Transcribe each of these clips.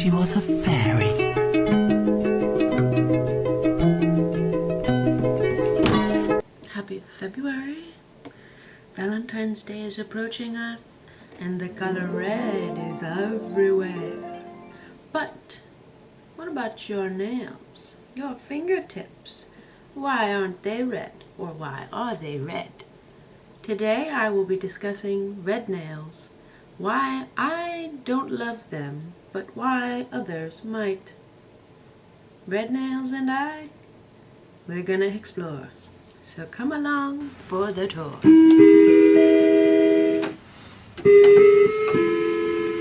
she was a fairy. Happy February. Valentine's Day is approaching us, and the color red is everywhere. But what about your nails? Your fingertips? Why aren't they red? Or why are they red? Today I will be discussing red nails. Why I don't love them, but why others might. Red nails and I, we're gonna explore. So come along for the tour.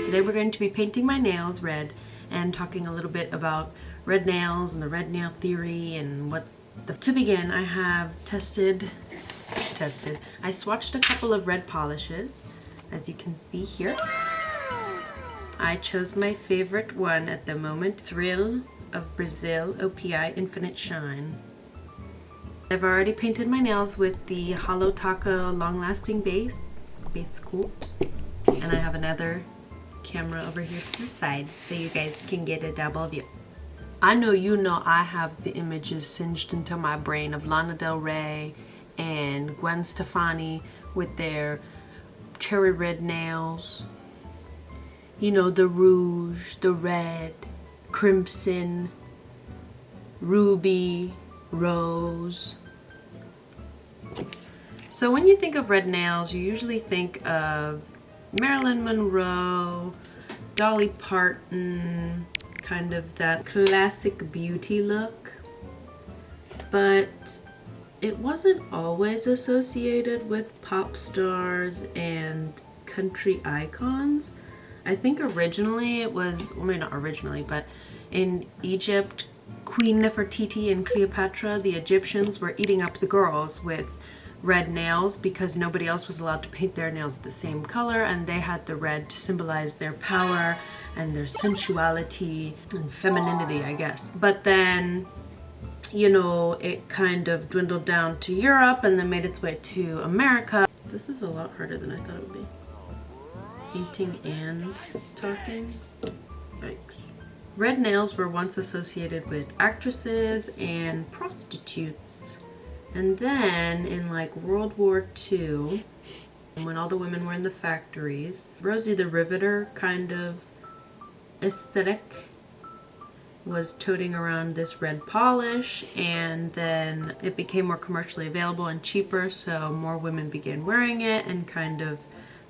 Today we're going to be painting my nails red and talking a little bit about red nails and the red nail theory and what to begin, I have tested. I swatched a couple of red polishes, as you can see here. I chose my favorite one at the moment, Thrill of Brazil OPI Infinite Shine. I've already painted my nails with the Hollow Taco Long Lasting Base coat, and I have another camera over here to the side so you guys can get a double view. I know I have the images singed into my brain of Lana Del Rey and Gwen Stefani with their cherry red nails. You know, the rouge, the red, crimson, ruby, rose. So when you think of red nails, you usually think of Marilyn Monroe, Dolly Parton, kind of that classic beauty look. But it wasn't always associated with pop stars and country icons. I think originally it was, well, maybe not originally, but in Egypt, Queen Nefertiti and Cleopatra, the Egyptians were eating up the girls with red nails because nobody else was allowed to paint their nails the same color, and they had the red to symbolize their power and their sensuality and femininity, I guess. But then, you know, it kind of dwindled down to Europe and then made its way to America. This is a lot harder than I thought it would be. Painting and talking. Yikes. Red nails were once associated with actresses and prostitutes. And then in like World War II, when all the women were in the factories, Rosie the Riveter kind of aesthetic was toting around this red polish, and then it became more commercially available and cheaper, so more women began wearing it and kind of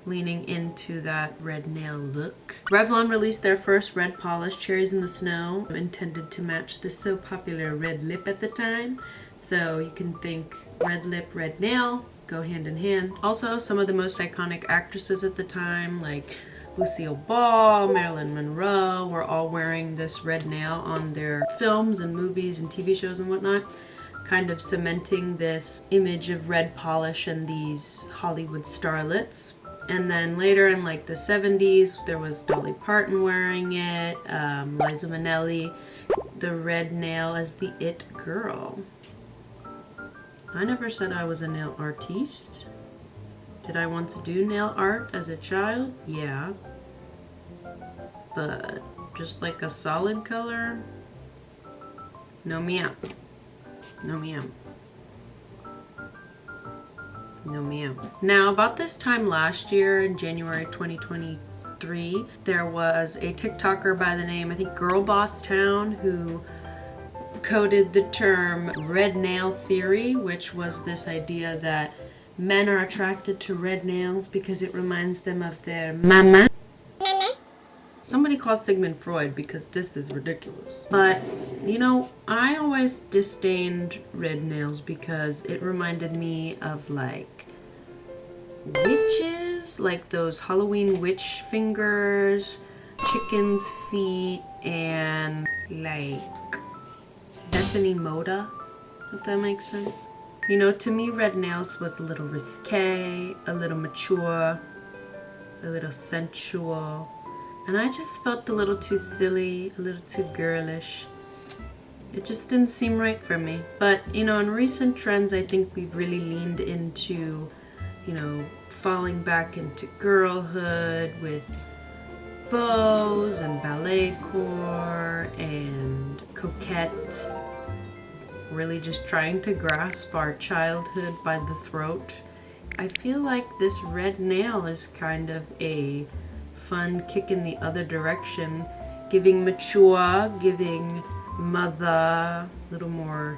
leaning into that red nail look. Revlon released their first red polish, Cherries in the Snow, intended to match the so popular red lip at the time. So you can think red lip, red nail, go hand in hand. Also, some of the most iconic actresses at the time, like Lucille Ball, Marilyn Monroe, were all wearing this red nail on their films and movies and TV shows and whatnot, kind of cementing this image of red polish and these Hollywood starlets. And then later in like the 70s, there was Dolly Parton wearing it, Liza Minnelli, the red nail as the it girl. I never said I was a nail artiste. Did I once do nail art as a child? Yeah. But just like a solid color? No meow. No meow. No meow. Now, about this time last year, in January 2023, there was a TikToker by the name, I think, Girl Boss Town, who coded the term red nail theory, which was this idea that men are attracted to red nails because it reminds them of their mama. Somebody called Sigmund Freud because this is ridiculous. But, you know, I always disdained red nails because it reminded me of like witches, like those Halloween witch fingers, chicken's feet, and like Bethany Moda, if that makes sense. You know, to me, red nails was a little risque, a little mature, a little sensual, and I just felt a little too silly, a little too girlish. It just didn't seem right for me. But, you know, in recent trends, I think we've really leaned into, you know, falling back into girlhood with bows and ballet core and coquette. Really just trying to grasp our childhood by the throat. I feel like this red nail is kind of a fun kick in the other direction, giving mature, giving mother, a little more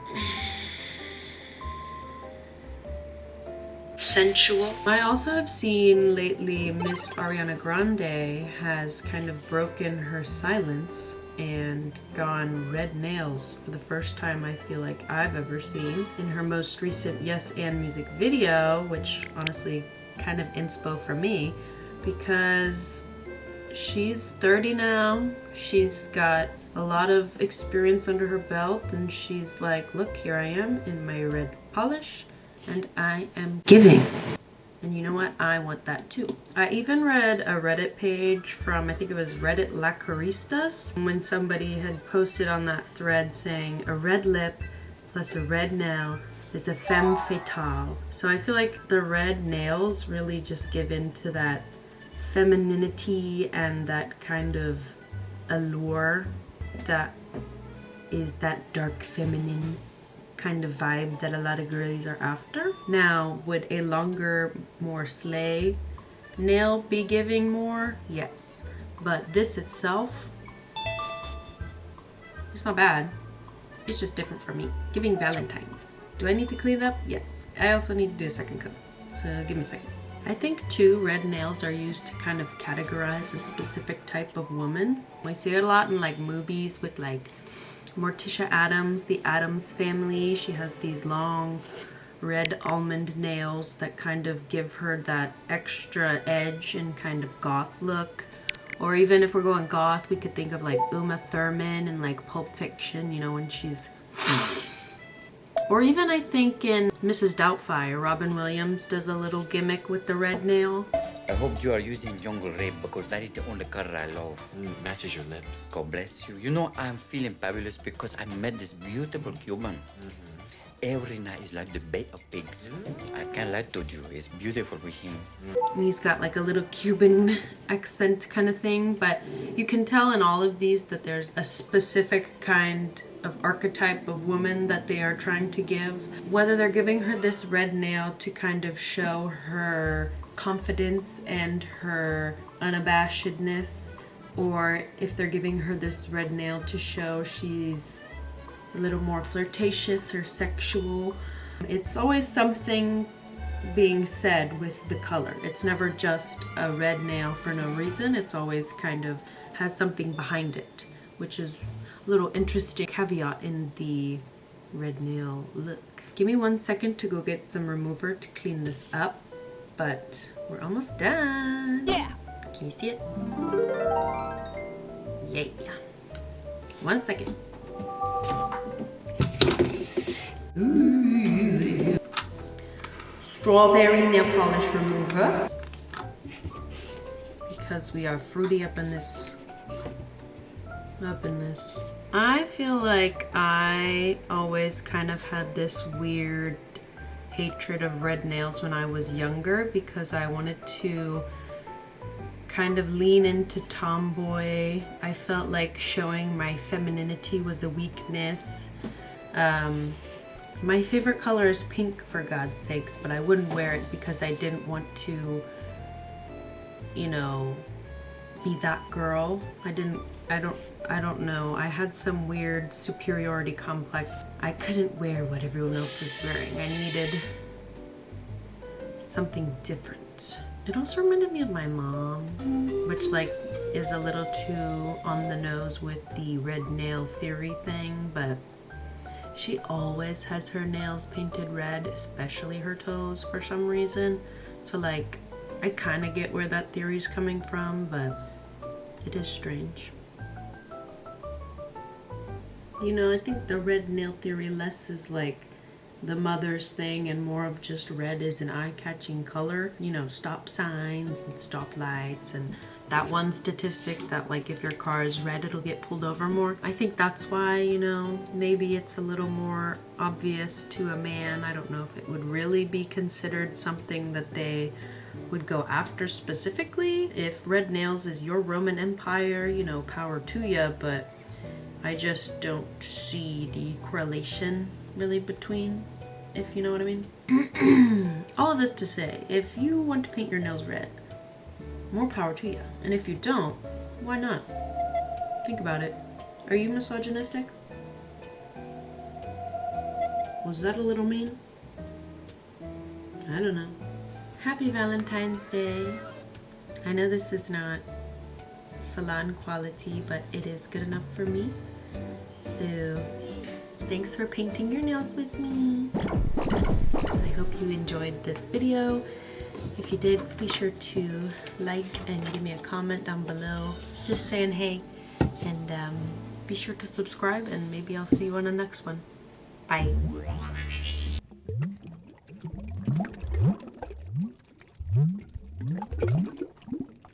sensual. I also have seen lately Miss Ariana Grande has kind of broken her silence and gone red nails for the first time I feel like I've ever seen in her most recent Yes and music video, which honestly kind of inspo for me because she's 30 now. She's got a lot of experience under her belt and she's like, look, here I am in my red polish and I am giving. And you know what? I want that too. I even read a Reddit page from, I think it was Reddit Lacaristas, when somebody had posted on that thread saying a red lip plus a red nail is a femme fatale. So I feel like the red nails really just give into that femininity and that kind of allure that is that dark feminine kind of vibe that a lot of girlies are after. Now, would a longer, more slay nail be giving more? Yes. But this itself, it's not bad. It's just different for me. Giving Valentines. Do I need to clean it up? Yes. I also need to do a second coat. So give me a second. I think too, red nails are used to kind of categorize a specific type of woman. We see it a lot in like movies with like Morticia Addams, the Addams family. She has these long red almond nails that kind of give her that extra edge and kind of goth look. Or even if we're going goth, we could think of like Uma Thurman and like Pulp Fiction, you know, when she's... Or even I think in Mrs. Doubtfire, Robin Williams does a little gimmick with the red nail. I hope you are using jungle rape because that is the only color I love. Matches your lips. God bless you. You know, I'm feeling fabulous because I met this beautiful Cuban. Every night is like the Bay of Pigs. I can't lie to you. It's beautiful with him. And he's got like a little Cuban accent kind of thing, but you can tell in all of these that there's a specific kind of archetype of woman that they are trying to give. Whether they're giving her this red nail to kind of show her confidence and her unabashedness, or if they're giving her this red nail to show she's a little more flirtatious or sexual. It's always something being said with the color. It's never just a red nail for no reason. It's always kind of has something behind it, which is a little interesting caveat in the red nail look. Give me 1 second to go get some remover to clean this up, but we're almost done. Yeah! Can you see it? Yay. 1 second. Ooh. Strawberry nail polish remover, because we are fruity up in this. I feel like I always kind of had this weird hatred of red nails when I was younger because I wanted to kind of lean into tomboy. I felt like showing my femininity was a weakness. My favorite color is pink, for God's sakes, but I wouldn't wear it because I didn't want to, you know, be that girl. I don't know. I had some weird superiority complex. I couldn't wear what everyone else was wearing. I needed something different. It also reminded me of my mom, which like is a little too on the nose with the red nail theory thing, but she always has her nails painted red, especially her toes for some reason. So like, I kind of get where that theory is coming from, but it is strange. You know, I think the red nail theory less is like the mother's thing and more of just red is an eye-catching color. You know, stop signs and stop lights and that one statistic that like if your car is red it'll get pulled over more. I think that's why, you know, maybe it's a little more obvious to a man. I don't know if it would really be considered something that they would go after specifically. If red nails is your Roman Empire, you know, power to ya, but I just don't see the correlation really between, if you know what I mean. All of this to say, if you want to paint your nails red, more power to you. And if you don't, why not? Think about it. Are you misogynistic? Was that a little mean? I don't know. Happy Valentine's Day. I know this is not salon quality, but it is good enough for me. So, thanks for painting your nails with me. I hope you enjoyed this video. If you did, be sure to like and give me a comment down below, just saying hey. And be sure to subscribe, and maybe I'll see you on the next one. Bye.